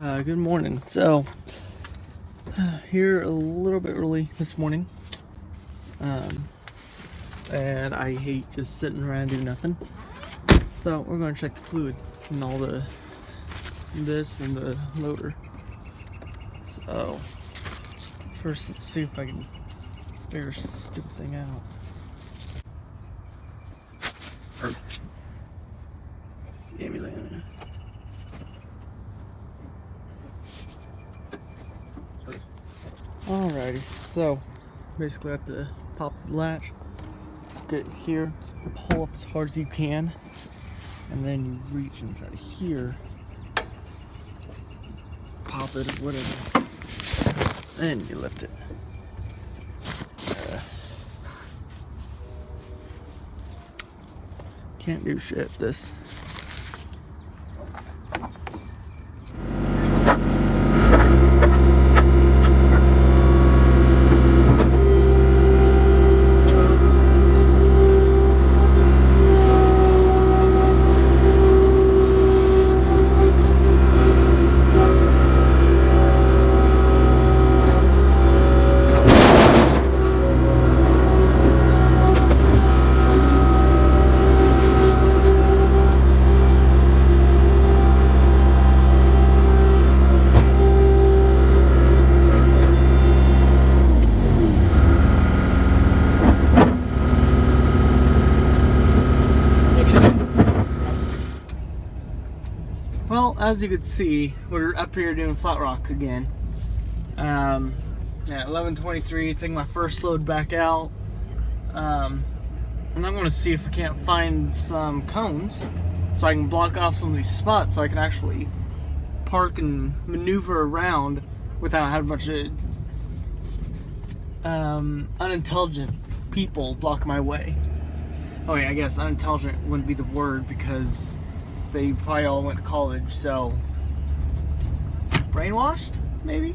Good morning. So, here a little bit early this morning, and I hate just sitting around and doing nothing. So we're going to check the fluid and all this and the motor. So first, let's see if I can figure this stupid thing out. Give me that. Alrighty, so basically I have to pop the latch, get here, just pull up as hard as you can, and then you reach inside here, pop it or whatever, then you lift it. Can't do shit this. Well, as you can see, we're up here doing flat rock again. At 11:23, taking my first load back out. And I'm going to see if I can't find some cones so I can block off some of these spots so I can actually park and maneuver around without having a bunch of unintelligent people block my way. Oh yeah, I guess unintelligent wouldn't be the word because they probably all went to college, so brainwashed, maybe?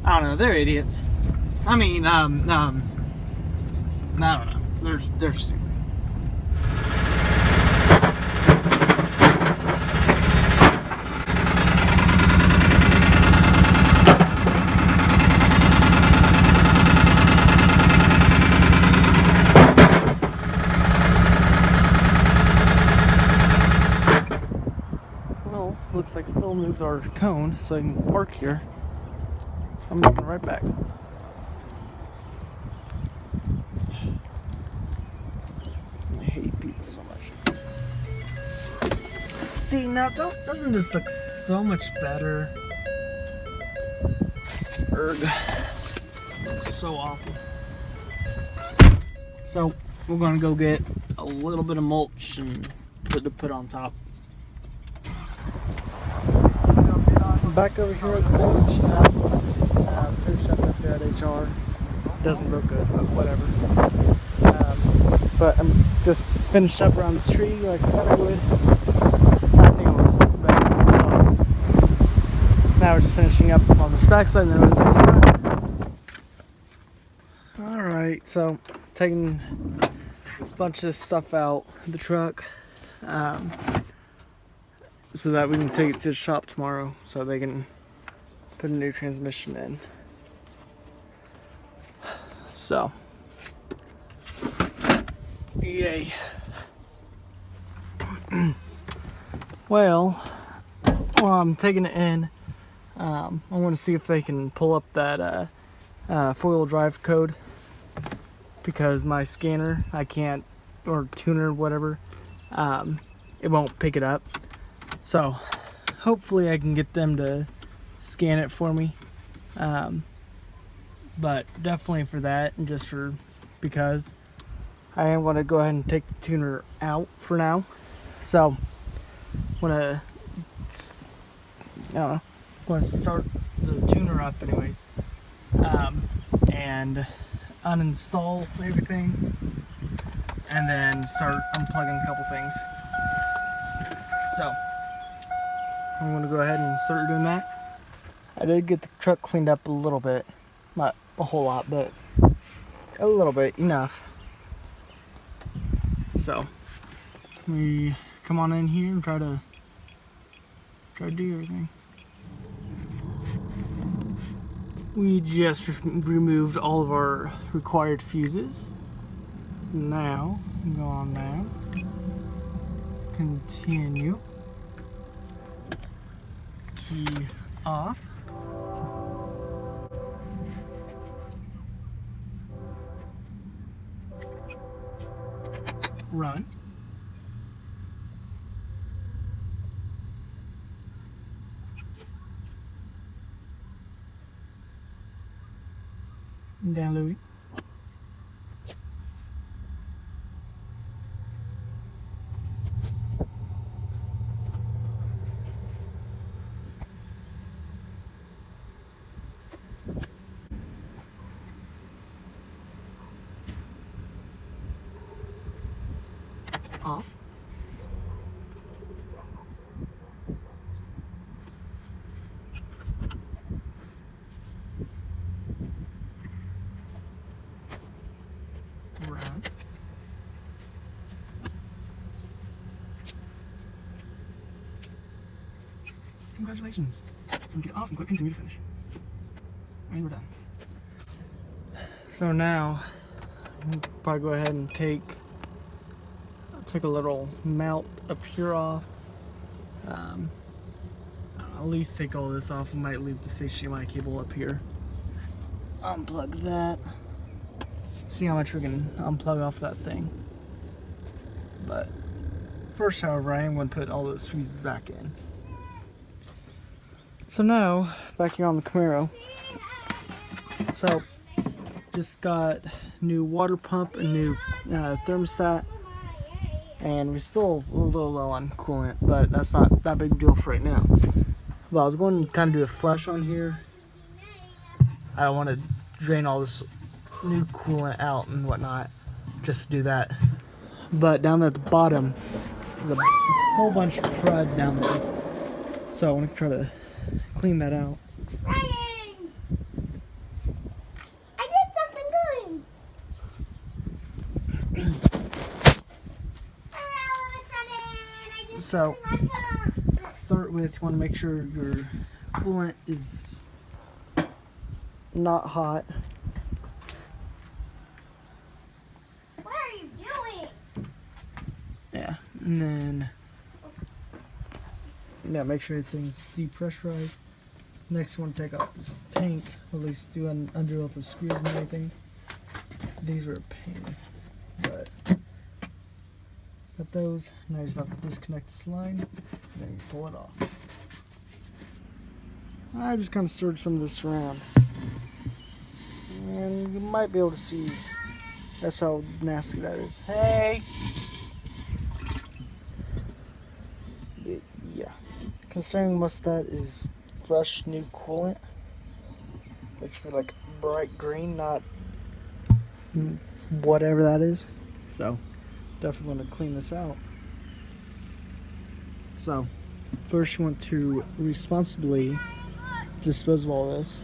I don't know, they're idiots. I mean, I don't know. They're stupid. Looks like Phil moved our cone so I can park here. I'm moving right back. I hate people so much. See, now doesn't this look so much better? Looks so awful. So we're gonna go get a little bit of mulch and put on top. Back over here at the bench, finished up there at HR. Doesn't look good, but whatever. But I'm just finished up around this tree like I said I would. I think it was better. Now we're just finishing up on this backside and then this front. Alright, so taking a bunch of stuff out of the truck. So that we can take it to the shop tomorrow so they can put a new transmission in. So, yay. Well, while I'm taking it in, I want to see if they can pull up that four-wheel drive code, because my scanner, I can't, or tuner, whatever, it won't pick it up. So hopefully I can get them to scan it for me, but definitely for that, and just because I am going to go ahead and take the tuner out for now. So I'm going to start the tuner up anyways, and uninstall everything, and then start unplugging a couple things. So I'm going to go ahead and start doing that. I did get the truck cleaned up a little bit. Not a whole lot, but a little bit, enough. So we come on in here and try to Try to do everything. We just removed all of our required fuses. Now, go on now. Continue. Key off. Run. Down, Louis. Off. Run. Congratulations. And get off and click continue to finish. And we're done. So now, we'll probably go ahead and take a little mount up here off. At least take all this off. We might leave the HDMI cable up here. Unplug that. See how much we can unplug off that thing. But first, however, I am going to put all those fuses back in. So now, back here on the Camaro. So, just got new water pump, a new thermostat, and we're still a little low on coolant, but that's not that big a deal for right now. But I was going to kind of do a flush on here. I don't want to drain all this new coolant out and whatnot, just to do that. But down at the bottom, there's a whole bunch of crud down there. So I want to try to clean that out. Ryan! I did something good! All of a sudden, I did So, something awesome. start with, you want to make sure your coolant is not hot. What are you doing? Yeah, and then make sure everything's depressurized. Next, you want to take off this tank, at least undo all the screws and everything. These were a pain, but got those. Now you just have to disconnect this line, and then you pull it off. I just kind of stirred some of this around, and you might be able to see. That's how nasty that is. Hey. Yeah. Considering most of that is fresh new coolant, which would be like bright green, not whatever that is. So definitely want to clean this out. So first you want to responsibly dispose of all this.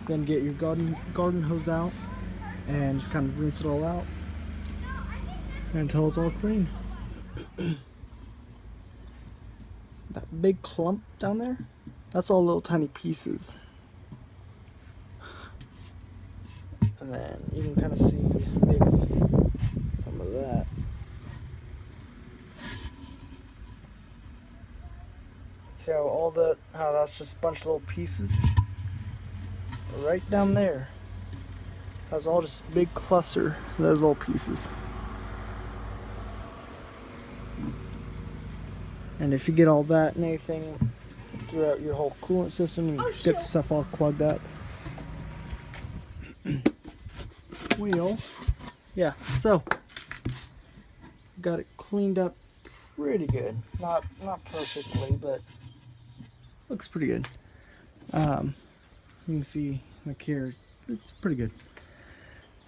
Then get your garden hose out and just kind of rinse it all out until it's all clean. That big clump down there, that's all little tiny pieces. And then you can kind of see maybe some of that. See how that's just a bunch of little pieces? Right down there. That's all just a big cluster of those little pieces. And if you get all that and anything throughout your whole coolant system, you get the stuff all clogged up. Well, yeah, so got it cleaned up pretty good. Not perfectly, but looks pretty good. You can see like here, it's pretty good.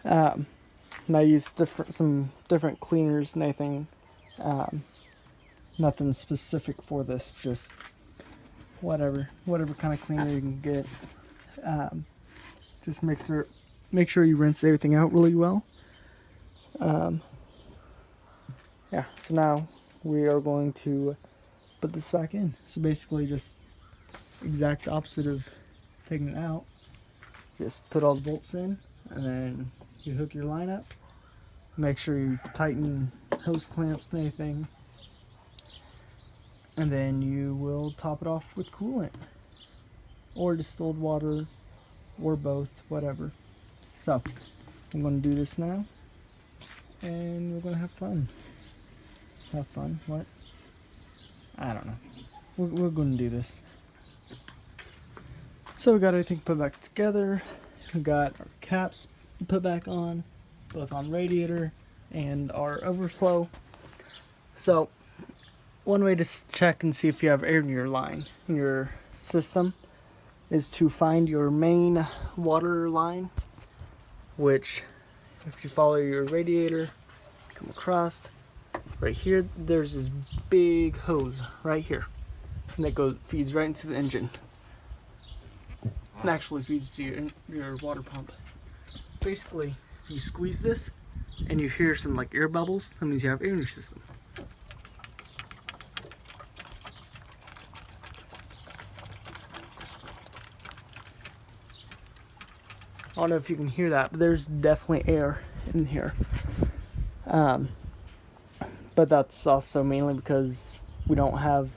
And I used some different cleaners and everything. Nothing specific for this, just whatever kind of cleaner you can get. Just make sure you rinse everything out really well. Yeah, so now we are going to put this back in. So basically just exact opposite of taking it out. Just put all the bolts in, and then you hook your line up. Make sure you tighten hose clamps and anything. And then you will top it off with coolant. Or distilled water, or both, whatever. So, I'm going to do this now. And we're going to have fun. Have fun? What? I don't know. We're going to do this. So we got everything put back together. We got our caps put back on, both on radiator and our overflow. So one way to check and see if you have air in your line, in your system, is to find your main water line, which if you follow your radiator, come across right here, there's this big hose right here, and that feeds right into the engine. And actually feeds to your water pump. Basically, if you squeeze this and you hear some like air bubbles, that means you have air in your system. I don't know if you can hear that, but there's definitely air in here. But that's also mainly because we don't have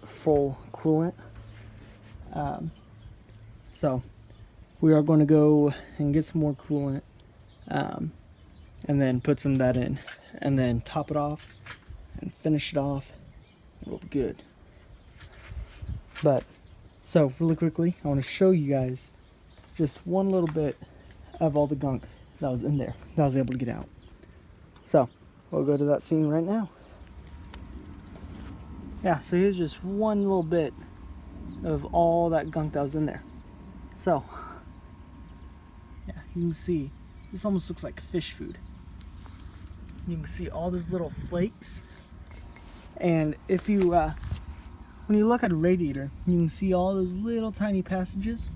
full coolant. So we are going to go and get some more coolant, and then put some of that in, and then top it off and finish it off, and we'll be good. But so really quickly, I want to show you guys just one little bit of all the gunk that was in there that I was able to get out. So we'll go to that scene right now. Yeah, so here's just one little bit of all that gunk that was in there. So yeah, you can see this almost looks like fish food. You can see all those little flakes, and if you when you look at a radiator, you can see all those little tiny passages.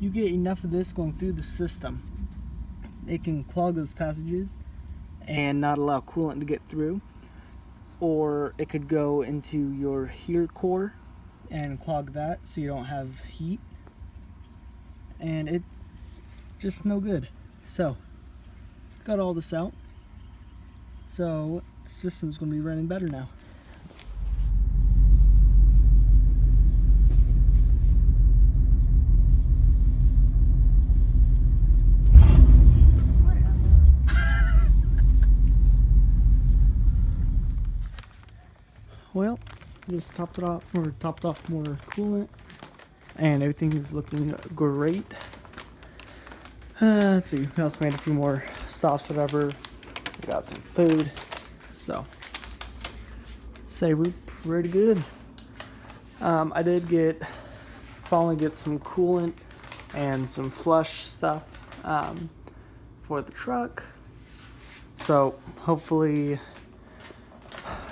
You get enough of this going through the system, it can clog those passages and not allow coolant to get through, or it could go into your heater core and clog that so you don't have heat, and it just no good. So got all this out, so the system's going to be running better now. Well, just topped off more coolant, and everything is looking great. Let's see, we also made a few more stops, whatever. We got some food, so say we're pretty good. I did finally get some coolant and some flush stuff for the truck, so hopefully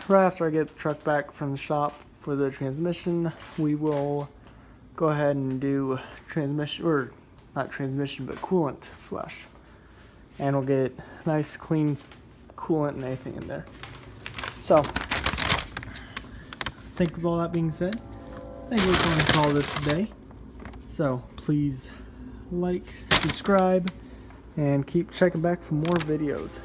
right after I get the truck back from the shop for the transmission, we will go ahead and do transmission, or not transmission, but coolant flush. And we'll get nice clean coolant and everything in there. So, I think with all that being said, I think we're going to call this a day. So, please like, subscribe, and keep checking back for more videos.